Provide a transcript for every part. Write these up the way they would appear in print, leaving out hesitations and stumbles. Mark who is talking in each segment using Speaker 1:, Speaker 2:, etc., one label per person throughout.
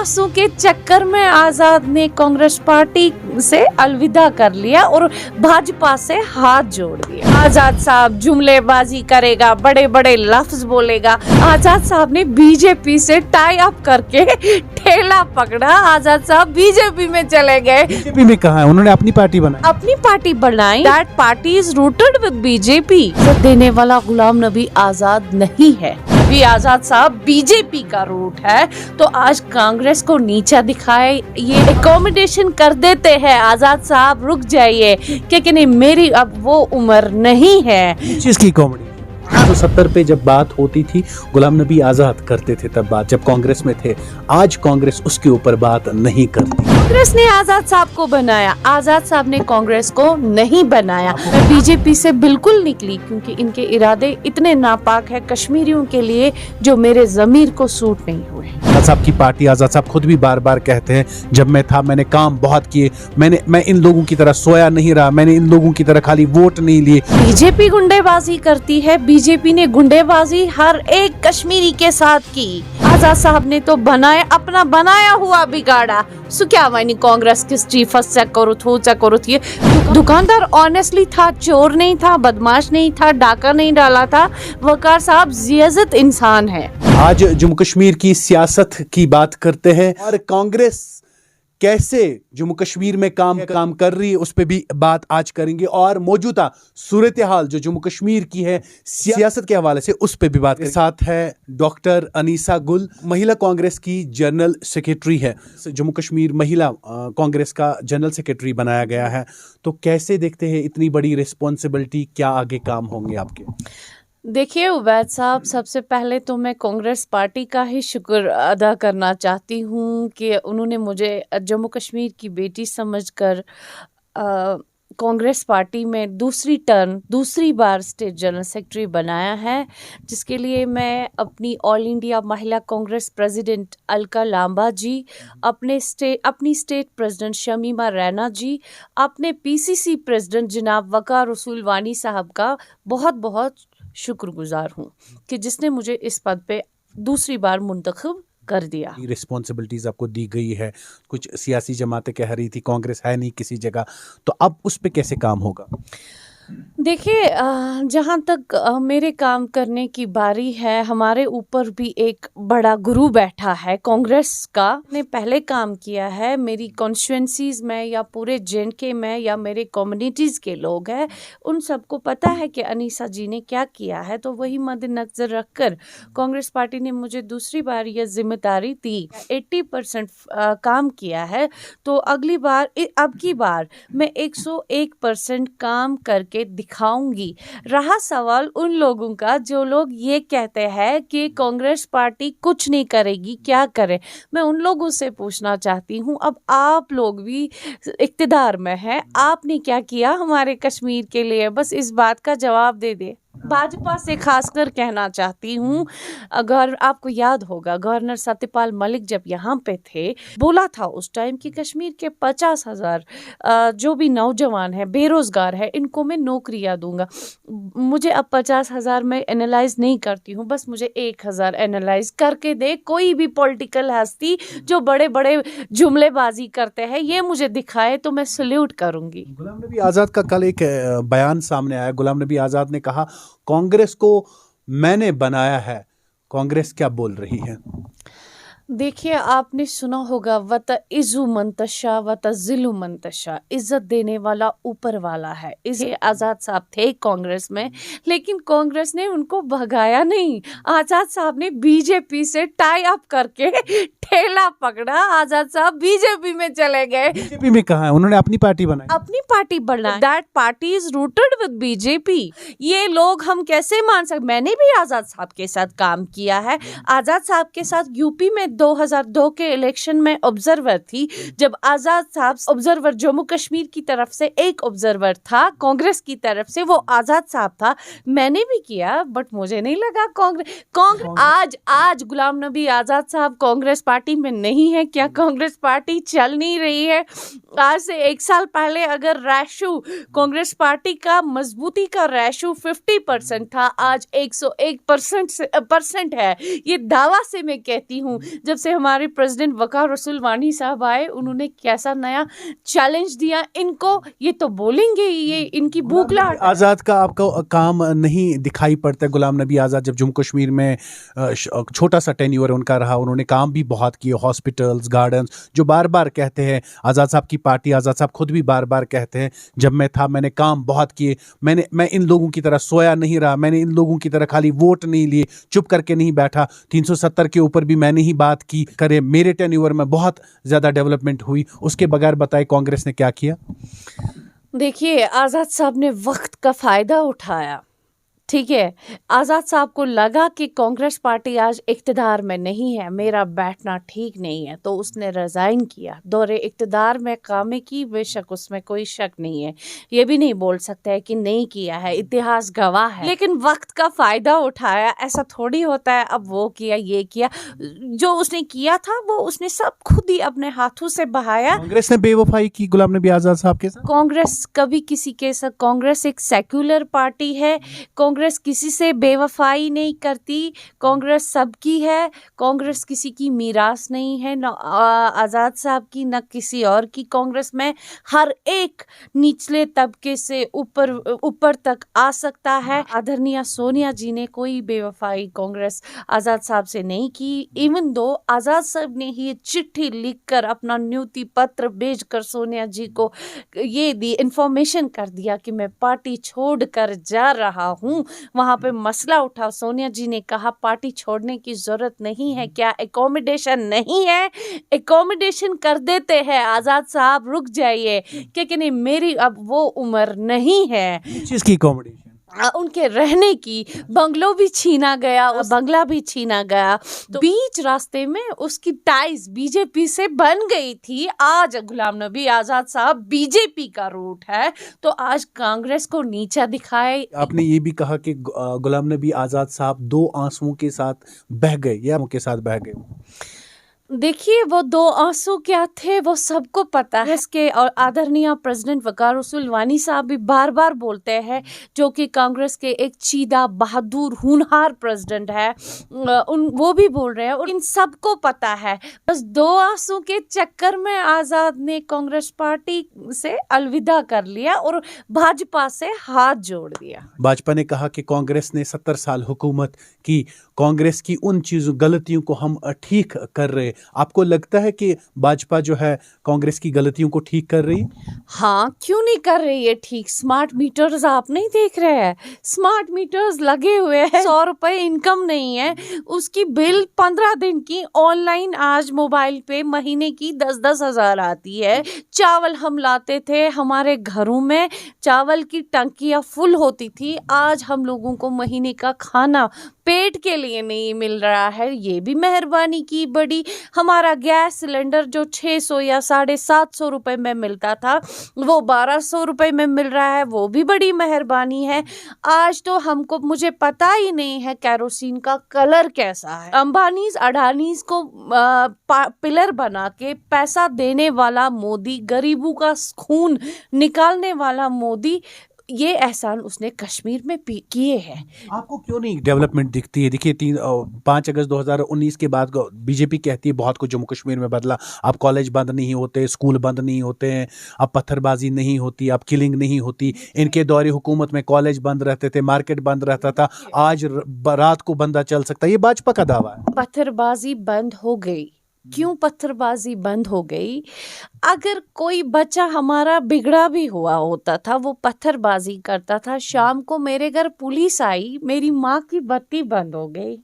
Speaker 1: बदमाशों के चक्कर में आजाद ने कांग्रेस पार्टी से अलविदा कर लिया और भाजपा से हाथ जोड़ दिया। आजाद साहब जुमलेबाजी करेगा, बड़े बड़े लफ्ज बोलेगा। आजाद साहब ने बीजेपी से टाई अप करके ठेला पकड़ा। आजाद साहब बीजेपी में चले गए।
Speaker 2: बीजेपी में कहा है, उन्होंने अपनी पार्टी बनाई।
Speaker 1: अपनी पार्टी बनाई। That party is rooted with BJP. देने वाला गुलाम नबी आजाद नहीं है। नबी आजाद साहब बीजेपी का रूट है, तो आज कांग्रेस को नीचा दिखाए, ये एकोमोडेशन कर देते हैं। आजाद साहब रुक जाइए, क्योंकि नहीं, मेरी अब वो उम्र नहीं है।
Speaker 2: चीज की कॉमेडी 1970 पे जब बात होती थी, गुलाम नबी आजाद करते थे तब बात, जब कांग्रेस में थे। आज कांग्रेस उसके ऊपर बात नहीं करती।
Speaker 1: कांग्रेस ने आजाद साहब को बनाया, आजाद साहब ने कांग्रेस को नहीं बनाया। मैं बीजेपी से बिल्कुल निकली क्योंकि इनके इरादे इतने नापाक है कश्मीरियों के लिए, जो मेरे जमीर को सूट नहीं हुए।
Speaker 2: आजाद साहब की पार्टी, आजाद साहब खुद भी बार बार कहते हैं, जब मैं था मैंने काम बहुत किए, मैं इन लोगों की तरह सोया नहीं रहा, मैंने इन लोगों की तरह खाली वोट नहीं लिए।
Speaker 1: बीजेपी गुंडेबाजी करती है। बीजेपी ने गुंडेबाजी हर एक कश्मीरी के साथ की। आजाद साहब ने तो अपना बनाया हुआ बिगाड़ा। सो क्या वानी कांग्रेस किस फंस करुत ये दुकानदार ऑनेस्टली था, चोर नहीं था, बदमाश नहीं था, डाका नहीं डाला था। वकार साहब जियाजत इंसान है।
Speaker 2: आज जम्मू कश्मीर की सियासत की बात करते हैं और कांग्रेस कैसे जम्मू कश्मीर में काम कर रही है, उस पे भी बात आज करेंगे। और मौजूदा सूरत हाल जो जम्मू कश्मीर की है सियासत के हवाले से, उस पे भी बात करेंगे। साथ है डॉक्टर अनीसा गुल, महिला कांग्रेस की जनरल सेक्रेटरी है। जम्मू कश्मीर महिला कांग्रेस का जनरल सेक्रेटरी बनाया गया है, तो कैसे देखते हैं इतनी बड़ी रिस्पॉन्सिबिलिटी, क्या आगे काम होंगे आपके?
Speaker 1: देखिए उबैद साहब, सबसे पहले तो मैं कांग्रेस पार्टी का ही शुक्र अदा करना चाहती हूँ कि उन्होंने मुझे जम्मू कश्मीर की बेटी समझकर कांग्रेस पार्टी में दूसरी बार स्टेट जनरल सेक्रेटरी बनाया है, जिसके लिए मैं अपनी ऑल इंडिया महिला कांग्रेस प्रेसिडेंट अलका लांबा जी, अपनी स्टेट प्रेसिडेंट शमीमा रैना जी, अपने पीसीसी प्रेसिडेंट जनाब वकार रसूल वानी साहब का बहुत बहुत शुक्रगुजार हूँ कि जिसने मुझे इस पद पे दूसरी बार मुंतखब कर दिया।
Speaker 2: रिस्पॉन्सिबिलिटीज आपको दी गई है, कुछ सियासी जमातें कह रही थी कांग्रेस है नहीं किसी जगह, तो अब उस पे कैसे काम होगा?
Speaker 1: देखिए, जहाँ तक मेरे काम करने की बारी है, हमारे ऊपर भी एक बड़ा गुरु बैठा है कांग्रेस का। ने पहले काम किया है मेरी कॉन्स्टिट्यूएंसीज में या पूरे JNK में या मेरे कम्युनिटीज़ के लोग हैं, उन सबको पता है कि अनीसा जी ने क्या किया है। तो वही मद्देनजर रखकर कांग्रेस पार्टी ने मुझे दूसरी बार यह जिम्मेदारी दी। 80% काम किया है, तो अब की बार मैं 101% काम करके दिखाऊंगी। रहा सवाल उन लोगों का जो लोग ये कहते हैं कि कांग्रेस पार्टी कुछ नहीं करेगी, क्या करे, मैं उन लोगों से पूछना चाहती हूँ, अब आप लोग भी इक्तिदार में हैं, आपने क्या किया हमारे कश्मीर के लिए? बस इस बात का जवाब दे दे। भाजपा से खासकर कहना चाहती हूँ, अगर आपको याद होगा गवर्नर सत्यपाल मलिक जब यहाँ पे थे, बोला था उस टाइम कि कश्मीर के 50,000 जो भी नौजवान है, बेरोजगार है, इनको मैं नौकरियाँ दूंगा। मुझे अब 50,000 में एनालाइज नहीं करती हूँ, बस मुझे 1,000 एनालाइज करके दे। कोई भी पॉलिटिकल हस्ती जो बड़े बड़े जुमलेबाजी करते हैं, ये मुझे दिखाए तो मैं सल्यूट करूंगी।
Speaker 2: गुलाम नबी आजाद का कल एक बयान सामने आया। गुलाम नबी आजाद ने कहा कांग्रेस को मैंने बनाया है। कांग्रेस क्या बोल रही है?
Speaker 1: देखिए, आपने सुना होगा वत इज़ु मंतशा वत जिलु मंतशा, इज्जत देने वाला ऊपर वाला है। इसे आज़ाद साहब थे कांग्रेस में, लेकिन कांग्रेस ने उनको भगाया नहीं। आज़ाद साहब ने बीजेपी से टाई अप करके ठेला पकड़ा। आज़ाद साहब बीजेपी में चले गए।
Speaker 2: बीजेपी में कहा है, उन्होंने अपनी पार्टी बनाई।
Speaker 1: अपनी पार्टी बनाई। That party is rooted with BJP. ये लोग हम कैसे मान सकते? मैंने भी आज़ाद साहब के साथ काम किया है। आज़ाद साहब के साथ यूपी में 2002 के इलेक्शन में ऑब्जर्वर थी। जब आज़ाद साहब ऑब्जर्वर, जम्मू कश्मीर की तरफ से एक ऑब्जर्वर था, कांग्रेस की तरफ से वो आज़ाद साहब था। मैंने भी किया, बट मुझे नहीं लगा कांग्रेस आज गुलाम नबी आज़ाद साहब कांग्रेस पार्टी पार्टी में नहीं है? क्या कांग्रेस पार्टी चल नहीं रही है? आज से 1 साल पहले अगर रेशो कांग्रेस पार्टी का मजबूती का रेशो 50% था, आज 101% है। ये दावा से मैं कहती हूँ। जब से हमारे प्रेसिडेंट वकार रसूल वानी साहब आए, उन्होंने कैसा नया चैलेंज दिया इनको, ये तो बोलेंगे, ये इनकी भूखला।
Speaker 2: आज़ाद का आपका काम नहीं दिखाई पड़ता? गुलाम नबी आज़ाद जब जम्मू कश्मीर में छोटा सा टेन्योर उनका रहा, उन्होंने काम भी बहुत किए, हॉस्पिटल्स, गार्डन्स, जो बार बार कहते हैं आज़ाद साहब की पार्टी, आज़ाद साहब खुद भी बार बार कहते हैं जब मैं था मैंने काम बहुत किए, मैं इन लोगों की तरह सोया नहीं रहा, मैंने इन लोगों की तरह खाली वोट नहीं लिए, चुप करके नहीं बैठा, 370 के ऊपर भी मैंने ही बात की करे, मेरे टेन्योर में बहुत ज़्यादा डेवलपमेंट हुई। उसके बगैर बताए कांग्रेस ने क्या किया?
Speaker 1: देखिए, आज़ाद साहब ने वक्त का फ़ायदा उठाया, ठीक है। आज़ाद साहब को लगा कि कांग्रेस पार्टी आज इक़्तिदार में नहीं है, मेरा बैठना ठीक नहीं है, तो उसने रिज़ाइन किया। दौरे इक़्तिदार में कामें की, बेशक उसमें कोई शक नहीं है, ये भी नहीं बोल सकते है कि नहीं किया है, इतिहास गवाह है, लेकिन वक्त का फ़ायदा उठाया। ऐसा थोड़ी होता है अब वो किया ये किया, जो उसने किया था वो उसने सब खुद ही अपने हाथों से बहाया।
Speaker 2: कांग्रेस ने बेवफाई की गुलाम नबी आज़ाद साहब के साथ?
Speaker 1: कांग्रेस कभी किसी के साथ, कांग्रेस एक सेक्युलर पार्टी है, कांग्रेस किसी से बेवफाई नहीं करती, कांग्रेस सबकी है, कांग्रेस किसी की मीरास नहीं है, न आज़ाद साहब की न किसी और की। कांग्रेस में हर एक निचले तबके से ऊपर तक आ सकता है। आदरणीय सोनिया जी ने कोई बेवफाई कांग्रेस आज़ाद साहब से नहीं की। इवन दो आज़ाद साहब ने ही चिट्ठी लिखकर, अपना न्यूति पत्र भेजकर सोनिया जी को ये दी, इंफॉर्मेशन कर दिया कि मैं पार्टी छोड़कर जा रहा हूँ। वहाँ पे मसला उठा, सोनिया जी ने कहा पार्टी छोड़ने की जरूरत नहीं है, क्या एकोमोडेशन नहीं है? एकोमोडेशन कर देते हैं आज़ाद साहब, रुक जाइए, क्योंकि नहीं मेरी अब वो उम्र नहीं है।
Speaker 2: किसकी एकोमोडेशन?
Speaker 1: उनके रहने की, बंगलो भी छीना गया, बंगला भी छीना गया, तो बीच रास्ते में उसकी टाइज बीजेपी से बन गई थी। आज गुलाम नबी आज़ाद साहब बीजेपी का रूट है, तो आज कांग्रेस को नीचा दिखाए।
Speaker 2: आपने ये भी कहा कि गुलाम नबी आज़ाद साहब 2 आंसुओं के साथ बह गए, या के साथ बह गए?
Speaker 1: देखिए, वो 2 आंसू क्या थे वो सबको पता है। इसके और आदरणीय प्रेसिडेंट वकार रसूल वानी साहब भी बार बार बोलते हैं, जो कि कांग्रेस के एक चीदा बहादुर होनहार प्रेसिडेंट है, वो भी बोल रहे हैं, और इन सबको पता है। बस 2 आंसू के चक्कर में आज़ाद ने कांग्रेस पार्टी से अलविदा कर लिया और भाजपा से हाथ जोड़ दिया।
Speaker 2: भाजपा ने कहा कि कांग्रेस ने 70 साल हुकूमत की, कांग्रेस की उन चीज़ों गलतियों को हम ठीक कर रहे। आपको लगता है कि भाजपा जो है कांग्रेस की गलतियों को ठीक कर रही?
Speaker 1: हाँ, क्यों नहीं कर रही है ठीक? स्मार्ट मीटर्स आप नहीं देख रहे हैं? स्मार्ट मीटर्स लगे हुए हैं, 100 रुपए इनकम नहीं है, उसकी बिल 15 दिन की ऑनलाइन आज मोबाइल पे महीने की 10-10 हज़ार आती है। चावल हम लाते थे, हमारे घरों में चावल की टंकियाँ फुल होती थी, आज हम लोगों को महीने का खाना पेट के लिए नहीं मिल रहा है, ये भी मेहरबानी की बड़ी। हमारा गैस सिलेंडर जो 600 या 750 रुपए में मिलता था, वो 1200 रुपए में मिल रहा है, वो भी बड़ी मेहरबानी है। आज तो हमको, मुझे पता ही नहीं है कैरोसिन का कलर कैसा है। अंबानीज अडानीज को पिलर बना के पैसा देने वाला मोदी, गरीबों का खून निकालने वाला मोदी, ये एहसान उसने कश्मीर में किए हैं।
Speaker 2: आपको क्यों नहीं डेवलपमेंट दिखती है? देखिए 5 अगस्त 2019 के बाद बीजेपी कहती है बहुत कुछ जम्मू कश्मीर में बदला, अब कॉलेज बंद नहीं होते, स्कूल बंद नहीं होते हैं, अब पत्थरबाजी नहीं होती, अब किलिंग नहीं होती। इनके दौरे हुकूमत में कॉलेज बंद रहते थे, मार्केट बंद रहता था, आज रात को बंदा चल सकता है, ये भाजपा का दावा है।
Speaker 1: पत्थरबाजी बंद हो गई। क्यों पत्थरबाजी बंद हो गई? अगर कोई बच्चा हमारा बिगड़ा भी हुआ होता था, वो पत्थरबाजी करता था, शाम को मेरे घर पुलिस आई, मेरी माँ की बत्ती बंद हो गई,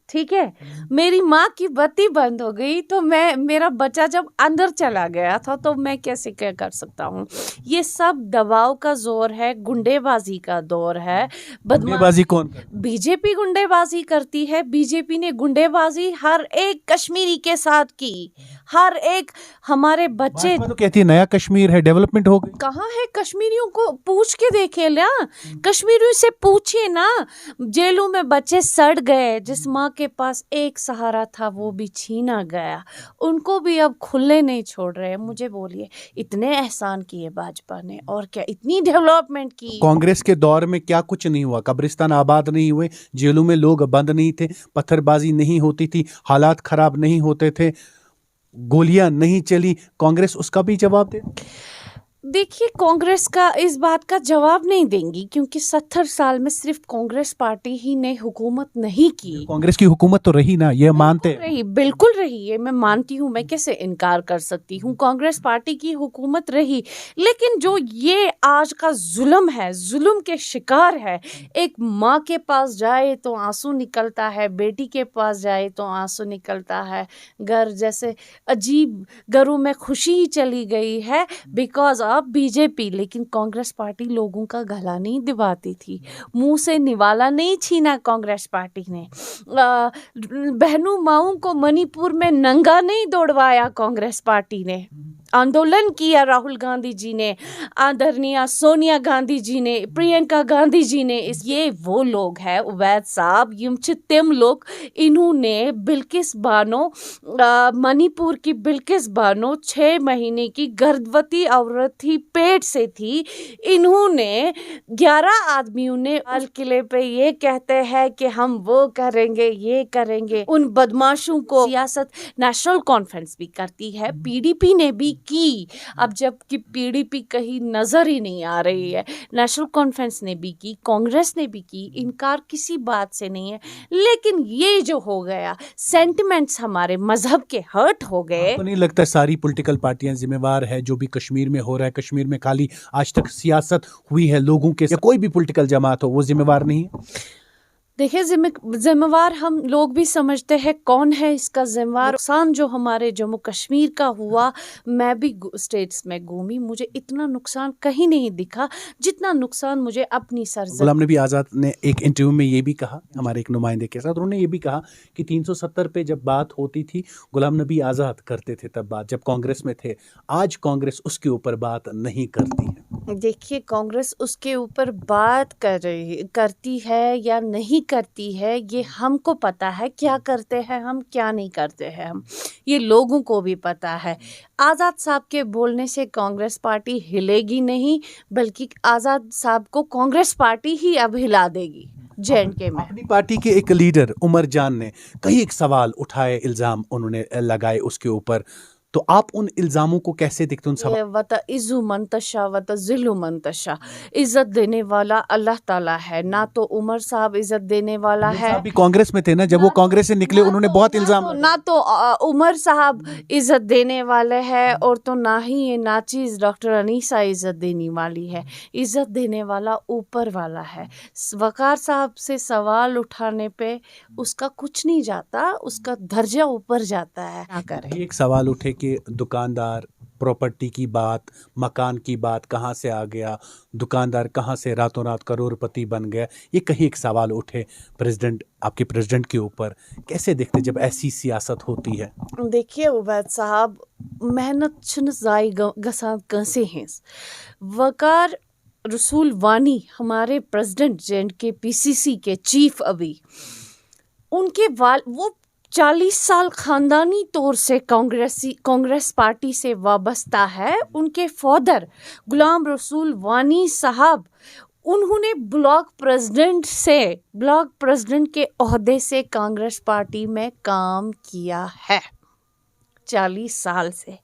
Speaker 1: ठीक है, मेरी माँ की बत्ती बंद हो गई, तो मेरा बच्चा जब अंदर चला गया था, तो मैं कैसे क्या कर सकता हूँ? ये सब दबाव का जोर है, गुंडेबाजी का दौर है।
Speaker 2: गुंडेबाजी कौन?
Speaker 1: बीजेपी गुंडेबाजी करती है। बीजेपी ने गुंडेबाजी हर एक कश्मीरी के साथ की, हर एक हमारे बच्चे
Speaker 2: तो कहती है नया कश्मीर है, डेवलपमेंट हो गई।
Speaker 1: कहाँ है? कश्मीरियों को पूछ के देखे ना, कश्मीरियों से पूछिए ना। जेलों में बच्चे सड़ गए, जिस माँ के के पास एक सहारा था वो भी छीना गया, उनको भी अब खुले नहीं छोड़ रहे। मुझे बोलिए, इतने एहसान किए भाजपा ने और क्या इतनी डेवलपमेंट की।
Speaker 2: कांग्रेस के दौर में क्या कुछ नहीं हुआ, कब्रिस्तान आबाद नहीं हुए, जेलों में लोग बंद नहीं थे, पत्थरबाजी नहीं होती थी, हालात खराब नहीं होते थे, गोलियां नहीं चली। कांग्रेस उसका भी जवाब दे।
Speaker 1: देखिए, कांग्रेस का इस बात का जवाब नहीं देंगी क्योंकि 70 साल में सिर्फ कांग्रेस पार्टी ही ने हुकूमत नहीं की।
Speaker 2: कांग्रेस की हुकूमत तो रही ना, ये मानते हैं।
Speaker 1: रही, बिल्कुल रही है, मैं मानती हूँ, मैं कैसे इनकार कर सकती हूँ। कांग्रेस पार्टी की हुकूमत रही, लेकिन जो ये आज का जुल्म है, जुल्म के शिकार है। एक माँ के पास जाए तो आंसू निकलता है, बेटी के पास जाए तो आंसू निकलता है, घर जैसे अजीब, घरों में खुशी चली गई है बिकॉज ऑफ बीजेपी। लेकिन कांग्रेस पार्टी लोगों का गला नहीं दबाती थी, मुंह से निवाला नहीं छीना कांग्रेस पार्टी ने। बहनों माओं को मणिपुर में नंगा नहीं दौड़वाया कांग्रेस पार्टी ने। आंदोलन किया राहुल गांधी जी ने, आदरणीय सोनिया गांधी जी ने, प्रियंका गांधी जी ने। ये वो लोग हैं उवैद साहब, यम छ तिम लोग, इन्होंने बिल्किस बानो, मणिपुर की बिल्किस बानो 6 महीने की गर्भवती औरत थी, पेट से थी। इन्होंने 11 आदमियों ने लाल किले पे ये कहते हैं कि हम वो करेंगे, ये करेंगे। उन बदमाशों को सियासत नेशनल कॉन्फ्रेंस भी करती है, पीडीपी ने भी की। अब जबकि पीडीपी कहीं नजर ही नहीं आ रही है, नेशनल कॉन्फ्रेंस ने भी की, कांग्रेस ने भी की, इनकार किसी बात से नहीं है। लेकिन ये जो हो गया, सेंटिमेंट्स हमारे मजहब के हर्ट हो गए।
Speaker 2: आपको नहीं लगता सारी पॉलिटिकल पार्टियां जिम्मेवार है जो भी कश्मीर में हो रहा है? कश्मीर में खाली आज तक सियासत हुई है लोगों के, या कोई भी पॉलिटिकल जमात हो वो जिम्मेवार नहीं है?
Speaker 1: देखिए, जिम्मेवार हम लोग भी समझते हैं कौन है इसका जिम्मेवार। नुकसान जो हमारे जम्मू कश्मीर का हुआ, मैं भी स्टेट्स में घूमी, मुझे इतना नुकसान कहीं नहीं दिखा जितना नुकसान मुझे अपनी सरजमीं।
Speaker 2: गुलाम नबी आज़ाद ने एक इंटरव्यू में ये भी कहा, हमारे एक नुमाइंदे के साथ, उन्होंने ये भी कहा कि 370 पे जब बात होती थी गुलाम नबी आज़ाद करते थे तब बात, जब कांग्रेस में थे। आज कांग्रेस उसके ऊपर बात नहीं करती है।
Speaker 1: देखिए, कांग्रेस उसके ऊपर बात करती है या नहीं करती है, ये हमको पता है। क्या करते हैं हम, क्या नहीं करते हैं हम, ये लोगों को भी पता है। आज़ाद साहब के बोलने से कांग्रेस पार्टी हिलेगी नहीं, बल्कि आज़ाद साहब को कांग्रेस पार्टी ही अब हिला देगी। जेएंडके में
Speaker 2: अपनी पार्टी के एक लीडर उमर जान ने कई एक सवाल उठाए, इल्जाम उन्होंने लगाए उसके ऊपर, तो आप उन इल्जामों को कैसे देखते हैं? उन
Speaker 1: वत इज़्ज़ु मंतशा वत ज़िल्लु मंतशा, इज्जत देने वाला अल्लाह ताला है, ना तो उमर साहब इज्जत देने वाला है।
Speaker 2: भी कांग्रेस में थे ना, जब वो कांग्रेस से निकले उन्होंने बहुत इल्जाम।
Speaker 1: ना तो उमर साहब इज्जत देने वाले हैं, और तो ना ही ये नाचीज डॉक्टर अनीसा इज्जत देने वाली है। इज्जत देने वाला ऊपर वाला है। वकार साहब से सवाल उठाने पे उसका कुछ नहीं जाता, उसका दर्जा ऊपर जाता है। ना करें।
Speaker 2: एक सवाल उठे कि दुकानदार, प्रॉपर्टी की बात, मकान की बात कहाँ से आ गया, दुकानदार कहाँ से रातों रात करोड़पति बन गया, ये कहीं एक सवाल उठे प्रेसिडेंट, आपके प्रेसिडेंट के ऊपर। कैसे देखते जब ऐसी सियासत होती है?
Speaker 1: देखिए उवैद साहब, मेहनत छन जाय गसान कंसे हैं। वकार रसूल वानी हमारे प्रेसिडेंट जेएंडके पीसीसी के चीफ, अभी उनके वो 40 साल खानदानी तौर से कांग्रेस पार्टी से वाबस्ता है। उनके फादर गुलाम रसूल वानी साहब, उन्होंने ब्लॉक प्रेसिडेंट के ओहदे से कांग्रेस पार्टी में काम किया है 40 साल से।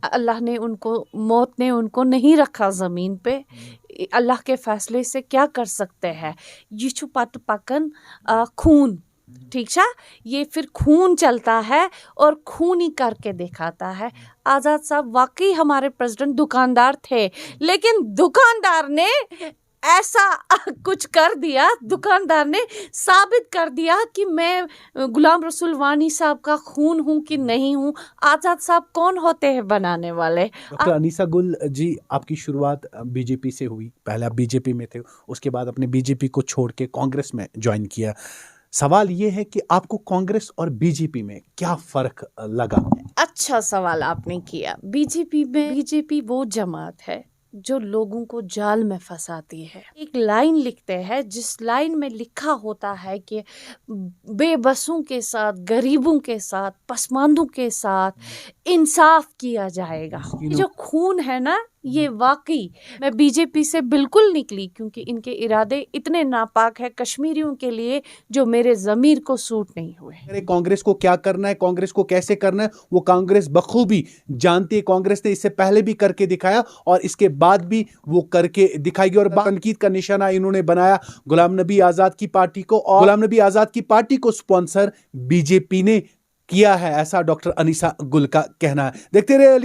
Speaker 1: अल्लाह ने उनको, मौत ने उनको नहीं रखा ज़मीन पे। अल्लाह के फैसले से क्या कर सकते हैं। ये छुपत पकन खून, ठीक है, ये फिर खून चलता है और खून ही करके दिखाता है। आज़ाद साहब वाकई हमारे प्रेसिडेंट दुकानदार थे, लेकिन दुकानदार ने ऐसा कुछ कर दिया, दुकानदार ने साबित कर दिया कि मैं गुलाम रसूल वानी साहब का खून हूँ कि नहीं हूँ। आज़ाद साहब कौन होते हैं बनाने वाले?
Speaker 2: डॉक्टर अनीसा गुल जी, आपकी शुरुआत बीजेपी से हुई, पहले आप बीजेपी में थे, उसके बाद अपने बीजेपी को छोड़ के कांग्रेस में ज्वाइन किया। सवाल ये है कि आपको कांग्रेस और बीजेपी में क्या फर्क लगा?
Speaker 1: अच्छा सवाल आपने किया। बीजेपी वो जमात है जो लोगों को जाल में फंसाती है। एक लाइन लिखते हैं जिस लाइन में लिखा होता है कि बेबसों के साथ, गरीबों के साथ, पसमानदों के साथ इंसाफ किया जाएगा। ये जो खून है ना, ये वाकई मैं बीजेपी से बिल्कुल निकली क्योंकि इनके इरादे इतने नापाक है कश्मीरियों के लिए जो मेरे ज़मीर को सूट नहीं हुए।
Speaker 2: कांग्रेस को क्या करना है, कांग्रेस को कैसे करना है, वो कांग्रेस बखूबी जानती है। कांग्रेस ने इससे पहले भी करके दिखाया और इसके बाद भी वो करके दिखाएगी। और तनकीद का निशाना इन्होंने बनाया गुलाम नबी आजाद की पार्टी को, और गुलाम नबी आजाद की पार्टी को स्पॉन्सर बीजेपी ने किया है, ऐसा डॉक्टर अनीसा गुल का कहना है। देखते रहे